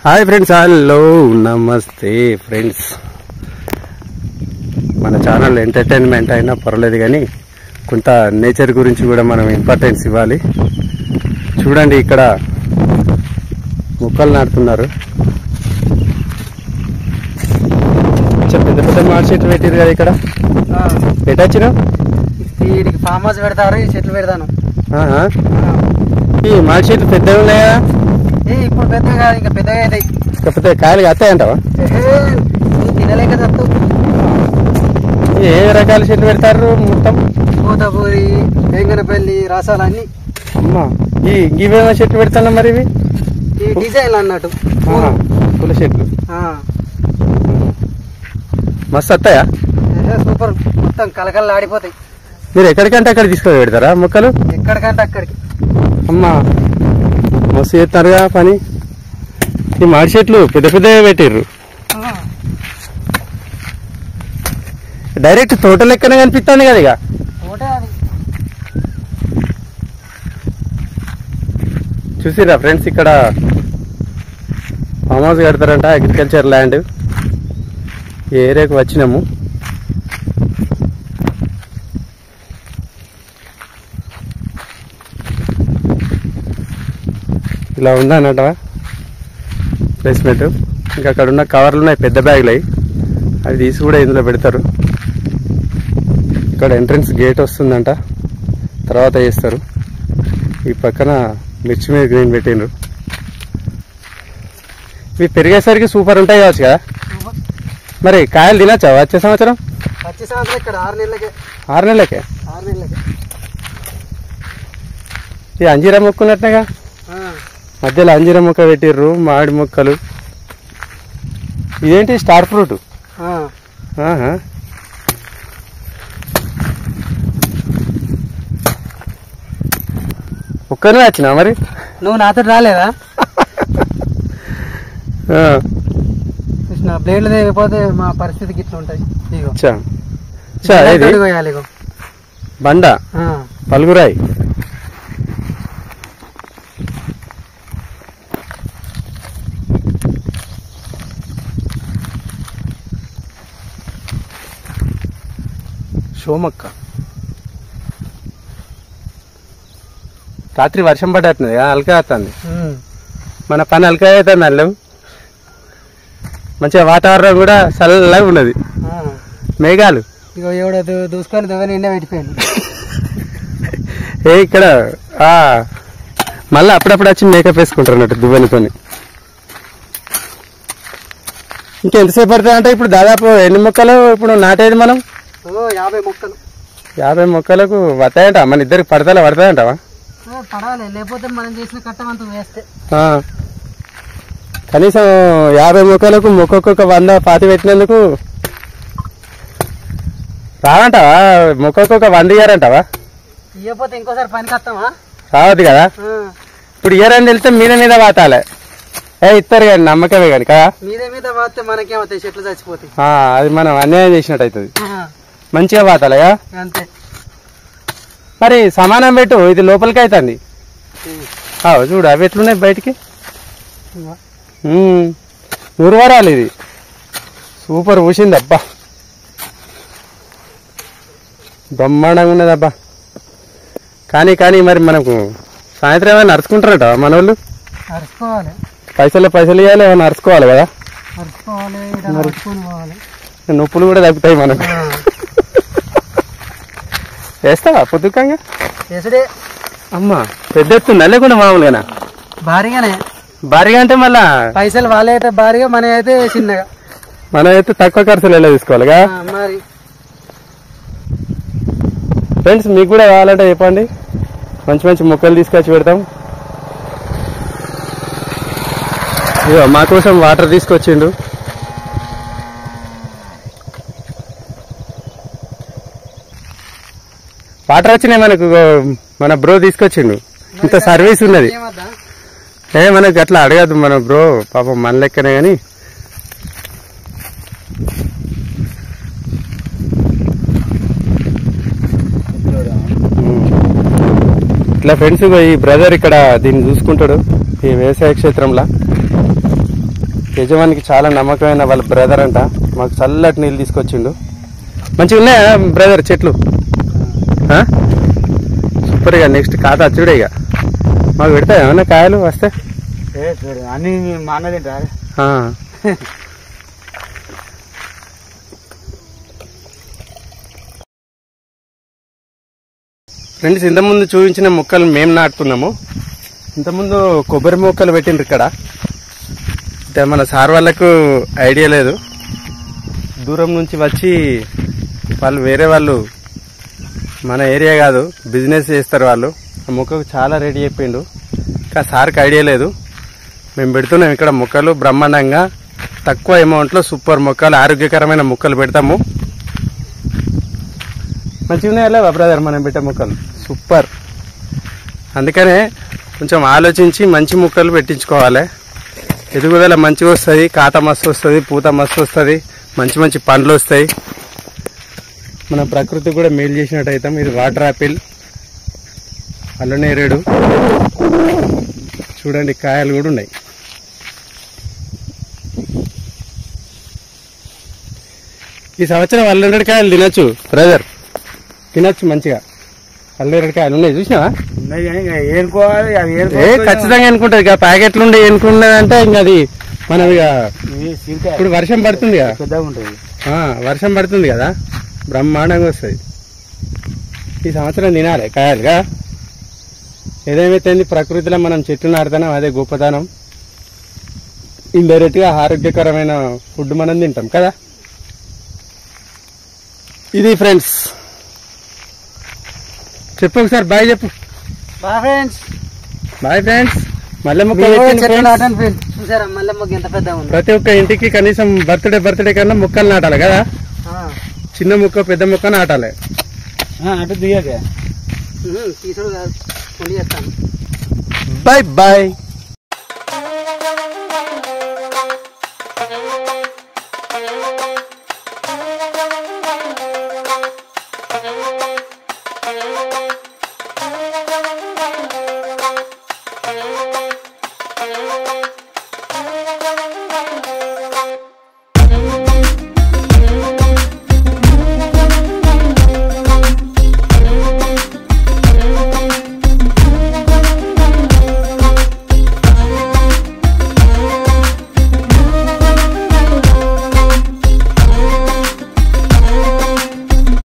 Hi friends, hello నమస్తే friends. మన channel entertainment అయినా పర్వాలేదు కానీ కొంత నేచర్ గురించి కూడా మనం ఇంపార్టెన్స్ ఇవ్వాలి. చూడండి, ఇక్కడ మొక్కలు నాటుతున్నారు. పెద్ద పెద్ద మామిడి చెట్లు పెట్టారు కదా. ఇక్కడ పెట్టొచ్చిన ఫామ్ హౌస్ పెడతారు, ఈ చెట్లు పెడతాను. ఈ మామిడి చెట్లు పెద్దగా ఉన్నాయా? ఇప్పుడు పెద్దగా కాదు, ఇంకా పెద్దగా అవుతాయి. కాకపోతే కాయలు వస్తాయంటావా? తినలేక తత్తు. ఏ రకాల చెట్లు పెడతారు? మొత్తం పూతపూరి, వెంగనపల్లి, రసాలు అన్ని. అమ్మా, ఇవేమో చెట్లు పెడతాను మరి. ఇవి ఈ డిజైన్లు అన్నట్టు పూల చెట్లు మస్తు వస్తాయా? సూపర్, మొత్తం కలకల్లా ఆడిపోతాయి. మీరు ఎక్కడికంటే అక్కడ తీసుకొని పెడతారా మొక్కలు? ఎక్కడికంటే అక్కడికి. అమ్మా, మస్తు చేస్తారుగా పని. ఈ మాడి చెట్లు పెద్ద పెద్దగా పెట్టారు. డైరెక్ట్ తోట లెక్కనే కనిపిస్తుంది కదా. ఇక చూసిరా ఫ్రెండ్స్, ఇక్కడ ఫామ్ హౌస్ కడతారంట, అగ్రికల్చర్ ల్యాండ్. ఈ ఏరియాకి వచ్చినాము. ఇలా ఉందా అన్నట్టు ప్లేస్మెంట్. ఇంకా అక్కడ ఉన్న కవర్లు ఉన్నాయి, పెద్ద బ్యాగులు అవి. అవి తీసి కూడా ఇందులో పెడతారు. ఇక్కడ ఎంట్రన్స్ గేట్ వస్తుందంట, తర్వాత చేస్తారు. ఈ పక్కన మిర్చి మీద గ్రీన్ పెట్టిండ్రు. ఇవి పెరిగేసరికి సూపర్ ఉంటాయి కావచ్చు కదా. మరి కాయలు తినచ్చా వచ్చే సంవత్సరం? వచ్చే సంవత్సరం ఇక్కడ 6 నెలలకే. 6 నెలలకే? 6 నెలలకే. ఈ అంజీరా మొక్క ఉన్నట్టుగా మధ్యలో అంజీరా మొక్క పెట్టిర్రు, మామిడి మొక్కలు. ఇదేంటి స్టార్ ఫ్రూట్? ఒక్కనే వచ్చినా మరి? నువ్వు నాతో రాలేదా? నా బ్లేడ్లు తెగిపోతే మా పరిస్థితికి ఇట్లా ఉంటుంది. బండ పలుగురాయి. షోమక్క. రాత్రి వర్షం పడేస్తుంది, అలకా అవుతుంది. మన పని అలకా అవుతుంది. అల్లం మంచిగా వాతావరణం కూడా చల్లగా ఉన్నది. మేఘాలు ఎవడో దూసుకొని దువ్వని ఎండ పెట్టిపోయింది. ఇక్కడ మళ్ళీ అప్పుడప్పుడు వచ్చి మేకప్ వేసుకుంటారు అన్నట్టు దువ్వనితోని. ఇంకెంతసేపు పడుతుంది అంటే ఇప్పుడు దాదాపు ఎన్ని మొక్కలు ఇప్పుడు నాటేది మనం? 50 మొక్కలు. 50 మొక్కలకు పడతాయంట? మన ఇద్దరికి పడతాయంటావా? పడాలి, లేకపోతే మనం చేసిన కట్టమంతా వేస్తే. కనీసం 50 మొక్కలకు మొక్కొక్క 100 పాతి పెట్టినందుకు రావంటావా? మొక్కొక్క 100 ఇయ్యారంటావా? ఇవ్వకపోతే ఇంకోసారి పనికి వస్తామా? రావద్దు కదా. ఇప్పుడు ఇయ్యారని తెలిస్తే మీద వాతాలే. ఇస్తారు కానీ నమ్మకమే కానీ కదా. మీద వాతే మనకేమవుతాయి, చెట్లు చచ్చిపోతాయి. అది మనం అన్యాయం చేసినట్టు అవుతుంది. మంచిగా వాతాలయా అంతే. మరి సమానం పెట్టు, ఇది లోపలికి అవుతుంది. చూడు అవి ఎట్లున్నాయి బయటికి. 100 వారాలు ఇది. సూపర్ పూసింది అబ్బా, బ్రహ్మాండంగా ఉన్నది అబ్బా. కానీ మరి మనకు సాయంత్రం ఏమైనా నడుచుకుంటారట మన వాళ్ళు. పైసలు ఇవ్వాలి, ఏమైనా నడుచుకోవాలి కదా. నొప్పులు కూడా తగ్గుతాయి మనకు. వేస్తావా పొద్దుకంగా? అమ్మా, పెద్ద ఎత్తుందా లేకుండా మామూలుగానా? భారీగా అంటే మళ్ళా పైసలు వాళ్ళే అయితే భారీగా, మన అయితే చిన్నగా. మనం అయితే తక్కువ ఖర్చులు ఎలా తీసుకోవాలిగా మరి. ఫ్రెండ్స్, మీకు కూడా కావాలంటే చెప్పండి, మంచి మంచి మొక్కలు తీసుకొచ్చి పెడతాం. ఇదిగో మా కోసం వాటర్ తీసుకొచ్చిండు. వాటర్ వచ్చినాయి మనకు, మన బ్రో తీసుకొచ్చిండు. ఇంత సర్వీస్ ఉన్నది. మనకు అట్లా అడగద్దు మన బ్రో, పాపం మన లెక్కనే కానీ. ఇట్లా ఫ్రెండ్స్, ఈ బ్రదర్ ఇక్కడ దీన్ని చూసుకుంటాడు, ఈ వ్యవసాయ క్షేత్రంలో. యజమానికి చాలా నమ్మకమైన వాళ్ళ బ్రదర్ అంట. మాకు చల్లటి నీళ్ళు తీసుకొచ్చిండు. మంచిగా ఉన్నాయా బ్రదర్ చెట్లు? సూపర్. ఇక నెక్స్ట్ ఖాతా వచ్చుడే. ఇక మాకు పెడతాయి ఏమన్నా కాయలు వస్తే? అన్ని మా అన్న తింటారు. ఫ్రెండ్స్, ఇంతకుముందు చూపించిన మొక్కలు మేము నాటుతున్నాము. ఇంతకుముందు కొబ్బరి మొక్కలు పెట్టిండ్రు ఇక్కడ. అంటే మన సార్ వాళ్ళకు ఐడియా లేదు. దూరం నుంచి వచ్చి వాళ్ళు వేరే వాళ్ళు, మన ఏరియా కాదు, బిజినెస్ చేస్తారు వాళ్ళు. ఆ మొక్కకు చాలా రెడీ అయిపోయిండు. ఇంకా సార్కి ఐడియా లేదు. మేము పెడుతున్నాం ఇక్కడ మొక్కలు బ్రహ్మాండంగా తక్కువ అమౌంట్లో సూపర్ మొక్కలు, ఆరోగ్యకరమైన మొక్కలు పెడతాము. మంచిగా ఉన్నాయా బ్రదర్ మనం పెట్టే మొక్కలు? సూపర్. అందుకనే కొంచెం ఆలోచించి మంచి మొక్కలు పెట్టించుకోవాలి. ఎదుగుదల మంచిగా వస్తుంది, కాత మస్తు వస్తుంది, పూత మస్తు వస్తుంది, మంచి మంచి పండ్లు వస్తాయి. మన ప్రకృతి కూడా మేలు చేసినట్టు అవుతాం. ఇది వాటర్ యాపిల్, అల్లనేరేడు. చూడండి కాయలు కూడా ఉన్నాయి. ఈ సంవత్సరం అల్లనేరేడు కాయలు తినొచ్చు బ్రదర్, తినొచ్చు మంచిగా. అల్లనేరేడు కాయలు ఉన్నాయి, చూసినావా? ఏనుకోవాలి. ఖచ్చితంగా ఎన్నుకుంటది. ఇక ప్యాకెట్లు ఉండే ఎన్నుకున్నదంటే ఇంకా అది మనం ఇక ఇప్పుడు వర్షం పడుతుంది కదా, పెద్దగా ఉంటుంది. వర్షం పడుతుంది కదా, బ్రహ్మాండంగా వస్తుంది. ఈ సంవత్సరం తినాలి కాయలుగా. ఏదేమైతే ప్రకృతిలో మనం చెట్లు నాటుతున్నాం, అదే గొప్పతనం. ఇండైరెక్ట్ గా ఆరోగ్యకరమైన ఫుడ్ మనం తింటాం కదా. ఇది ఫ్రెండ్స్. చెప్పు ఒకసారి బాయ్ చెప్పు. Boy friends. Boy friends. మల్లె మొక్క చూసారా మల్లె మొక్క ఎంత పెద్దగా ఉంది. ప్రతి ఒక్క ఇంటికి కనీసం బర్త్డే కన్నా మొక్కలు నాటాలి కదా. చిన్న మొక్క పెద్ద మొక్క నాటాలి. అటు దిగాక తీసుడు కాదు, చేస్తాను. Bye bye.